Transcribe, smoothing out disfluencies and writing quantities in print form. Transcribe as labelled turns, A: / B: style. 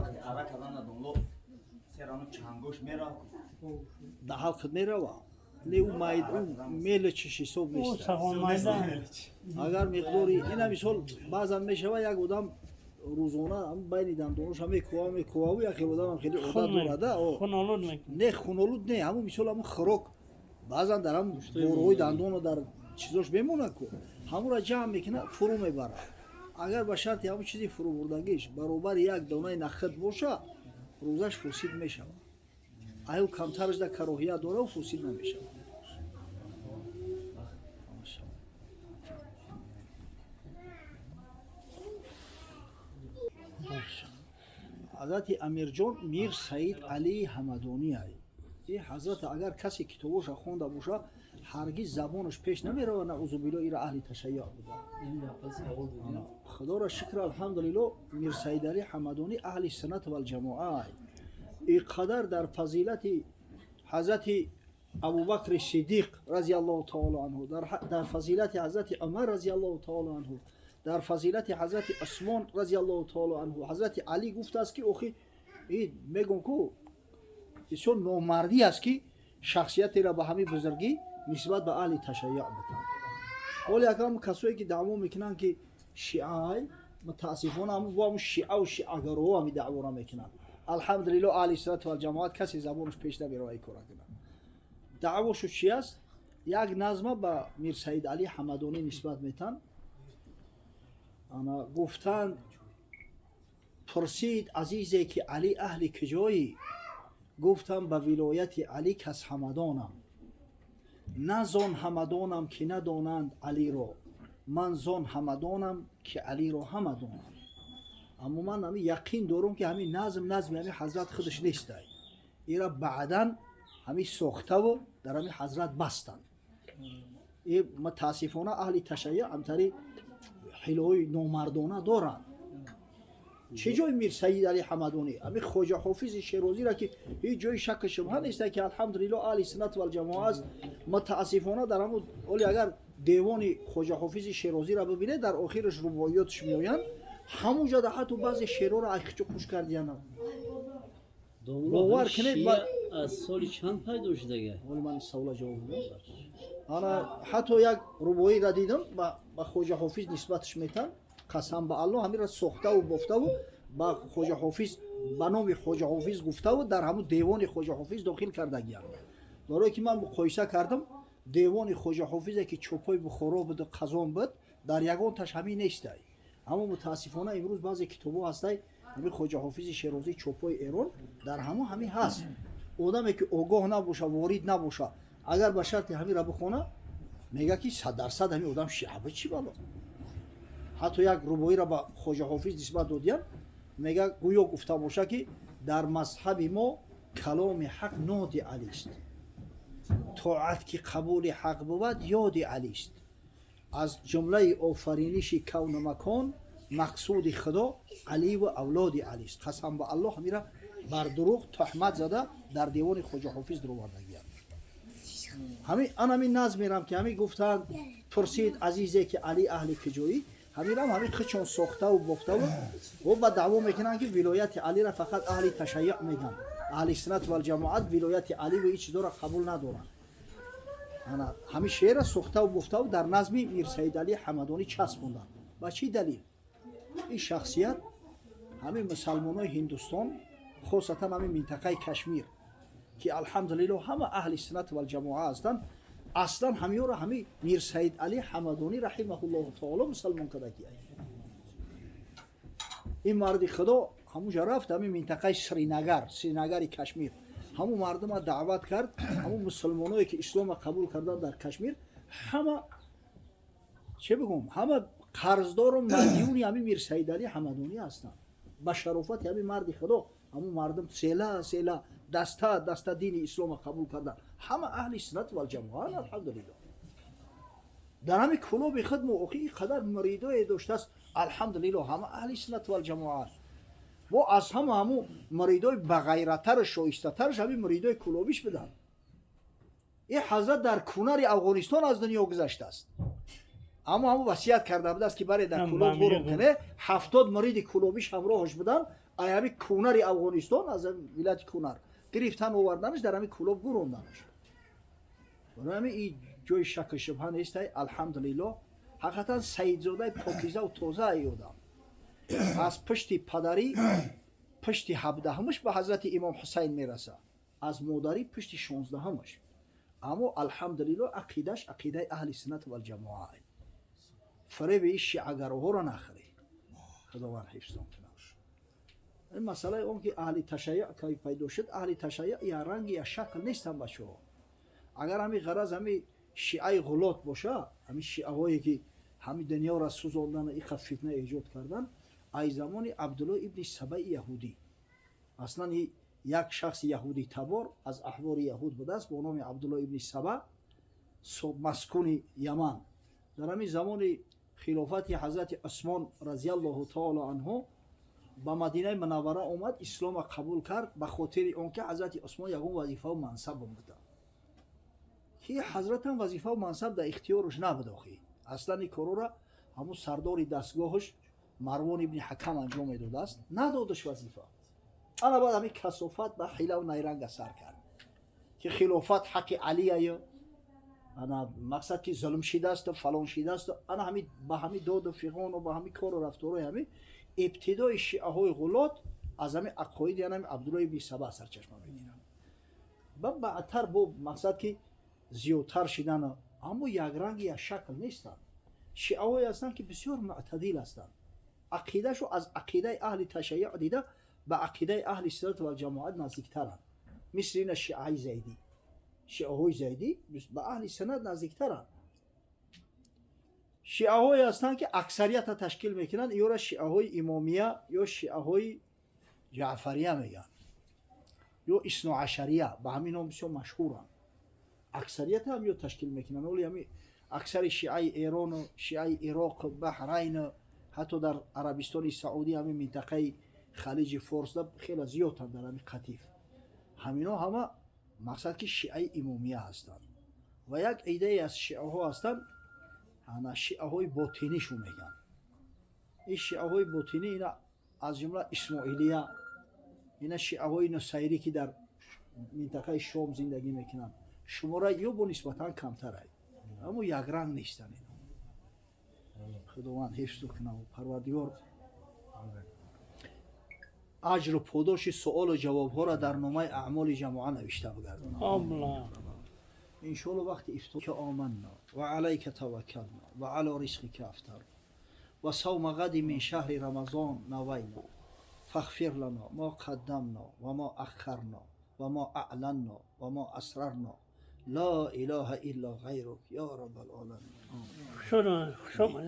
A: وقتی عرق کردن دنلو سرانو چنگوش میره
B: در حال خود میروا نه او ماید او میل چش حساب نیست
C: سهون مایدان
B: اگر مقداری این مثال بعضا میشود یک آدم روزانه هم بین دندانش همه کوه و یک آدم هم خیلی عادت دارده
C: خون آلود میکنه
B: نه خونالود نه همون مثال همون خراک بعضا در هم بروی دندان و در چیزاش میمونه کو همون را جمع میکنه فرو میبره اگر به شرط همون چیزی فرو بردگیش برابر یک دانه نخد باشه روزش فاسد میشه آیا کمترش در کراهیت داره و فاسد نمیشه حضرت امیرجان میر سعید علی حمدانی ای این حضرت اگر کسی کتابش خونده باشه هرگز زبانش پیش نمیره نعوذ بالله ایرا اهل تشیع بوده خدا را شکر الحمدلله میر سعید علی حمدانی اهل سنت و الجماعه اینقدر در فضیلت حضرت ابوبکر صدیق رضی الله تعالی عنه در فضیلت حضرت عمر رضی الله تعالی عنه در فضیلت حضرت عثمان رضی الله تعالی عنه حضرت علی گفته است که اوخی این میگن کو بسیار نامردی است که شخصیت را به همین بزرگی نسبت به اهل تشیع بتن ولی اگر کسایی که دعوا میکنن که شیعه متاسفانه هم با شیعه و شیعه‌گرا هم دعوا را میکنن الحمدلله اهل سنت و الجماعت کسی زبانش پیش نمیره ای کار کنه دعواش چی است یک نظمه به میر سعید علی حمدانی نسبت میتن انا گفتند پرسید عزیزی که علی اهل کجایی گفتم به ولایت علی کس همدانم نه زان همدانم که ندانند علی را من زان همدانم که علی را همه دانم اما من همین یقین دارم که همین نظم همین حضرت خودش نیست ایرا بعدا همین ساخته و در همین حضرت بستن این متاسفانه اهل تشیع همتری حلوی نامردانه دارن چه جای میر سعید علی حمدانی همین خواجه حافظ شیرازی را که هیچ جای شک شبهه نیست که الحمدلله اهل سنت و الجماعه است متاسفانه در همون ولی اگر دیوان خواجه حافظ شیرازی را ببینه در آخرش روایاتش میآیند همونجا در حتی بعضی شعرها را اخچو پوش کردیان باور کنید
D: از سال چند پیدا شده
B: ولی من سوال جواب میدم انا حتی یک روایی را دیدم با خواجه حافظ نسبتش میتن قسم به الله همین را ساخته و بافته و با خواجه حافظ به نام خواجه حافظ گفته و در همون دیوان خواجه حافظ داخل کردگیان برای که من مقایسه کردم دیوان خواجه حافظ که چوپای بخارا بود و قزان بود در یگان تاش همین نیست اما متاسفانه امروز بعضی کتابا هسته همین خواجه حافظ شیرازی چوپای ایران در همین هست آدمی که آگاه نباشه وارد نباشه اگر به شرط همین را بخونه میگه که 100% همین آدم شیعه چی بالا حتی یک روایی را به خواجه حافظ نسبت دادیم میگه گویا گفته باشه که در مذهب ما کلام حق ناد علی است طاعت که قبول حق بود یاد علی است از جمله آفرینش کون و مکان مقصود خدا علی و اولاد علی است قسم به الله میره بر دروغ تهمت زده در دیوان خواجه حافظ در آوردگیان همین نظم میرم که همین گفتند پرسید عزیزی که علی اهل کجایی همین خچون ساخته و بافته و با دعوا میکنن که ولایت علی را فقط اهل تشیع میگن اهل سنت و الجماعت ولایت علی و این چیزا را قبول ندارن همین شعر ساخته و بافته و در نظم میر سعید علی حمدانی چسبوندن با چی دلیل این شخصیت همین مسلمانای هندوستان خاصتا همین منطقه کشمیر که الحمدلله همه اهل سنت و الجماعه هستند اصلا همین را همین میر سعید علی حمدانی رحمه الله تعالی مسلمان کرده که این مرد خدا همونجا رفت همین منطقه سرینگر کشمیر همون مردم را دعوت کرد همون مسلمانایی که اسلام قبول کردن در کشمیر همه چه بگم همه قرضدار و مدیون همین میر سعید علی حمدانی هستند با شرافت همین مرد خدا همون مردم سیلا دسته دین اسلام قبول کردن همه اهل سنت و الجماعه الحمدلله در همین کلوب خود موقعی قدر مریدای داشته است الحمدلله همه اهل سنت و الجماعه و از همون مریدای بغیرتر شایسته‌ترش همین مریدای کلوبیش بدن این حضرت در کنار افغانستان از دنیا گذشته است اما وصیت کرده بود است که برای در کلوب برو کنه 70 مرید کلوبیش همراهش بدن ای کونر افغانستان از ولایت کونر گرفتن آوردنش در همین کلوب گروندنش. برای این جای شک و شبهه نیست. الحمدلله حقیقتا سیدزاده پاکیزه و تازه ایودم از پشت پدری پشت 17مش به حضرت امام حسین میرسه، از مادری پشت 16مش. اما الحمدلله عقیدش عقیده اهل سنت و الجماعه. فریب این شیعه‌گراها را نخری. خداوند حفظتون کنه. این مسئله اون که اهل تشیع که پیدا شد، اهل تشیع یا رنگ یا شکل نیستن بچه‌ها. اگر همین غرض همین شیعه غلات باشه، همین شیعه‌هایی که همین دنیا را سوزاندن این فتنه ایجاد کردن، ای زمان عبدالله ابن سبع یهودی، اصلا یک شخص یهودی تبار از احبار یهود بوده است با نام عبدالله ابن سبع، مسکون یمن. در همین زمان خلافت حضرت عثمان رضی الله تعالی عنه به مدینه منوره اومد، اسلام قبول کرد به خاطر آنکه حضرت عثمان یگان وظیفه و منصب بوده که حضرت هم وظیفه و منصب در اختیارش نبود. اصلا این کارو را همون سردار دستگاهش مروان ابن حکم انجام میداده است، ندادش وظیفه. انا بعد همین کثافت به حیله و نیرنگ سر کرد که خلافت حق علی ایه، انا مقصد که ظلم شده است و فلان شده است. انا همین با همین داد و فیقان و با همین کار و رفتار همین ابتدای شیعه های غلات از همین عقاید یعنی عبدالله ابن سبع سرچشمه میگیرن. بعدتر با مقصد که زیادتر شدن، اما یک رنگ یا شکل نیستن. شیعه های هستن که بسیار معتدل هستن. عقیدهشو از عقیده اهل تشیع دیده به عقیده اهل سنت و جماعت نزدیکترن. مثل این شیعه زیدی، شیعه های زیدی به اهل سنت نزدیکترن. شیعه های هستن که اکثریت تشکیل میکنن، یا را شیعه های امامیه یا شیعه های جعفریه میگن یا اثنا عشریه، به همین نام بسیار مشهورن. اکثریت هم یا تشکیل میکنن، ولی همین اکثر شیعه ایران و شیعه عراق و بحرین، حتی در عربستان سعودی همین منطقه خلیج فارس خیلی زیاد هم در همین قطیف، همینا همه مقصد که شیعه امامیه هستند. و یک ایده از شیعه ها هستند، انا شیعه های باطنی شو میگن. این شیعه های باطنی اینا از جمله اسماعیلیه، اینا شیعه های نصیری که در منطقه شام زندگی میکنن، شماره یا با نسبتا کمتره، اما یک رنگ نیستن. اینا خداوند حفظ کنه و پروردگار اجر و پاداش سوال و جواب ها را در نامه اعمال جماعه نوشته بگردونه.
C: آمین.
B: ان شاء الله وقت افطار که آمنا و علیک توکلنا و علی رزقک افطرنا و صوم غد من شهر رمضان نوینا فاغفر لنا ما قدمنا و ما اخرنا و ما اعلنا و ما اسررنا لا اله الا غیرک یا رب العالمین.
C: شما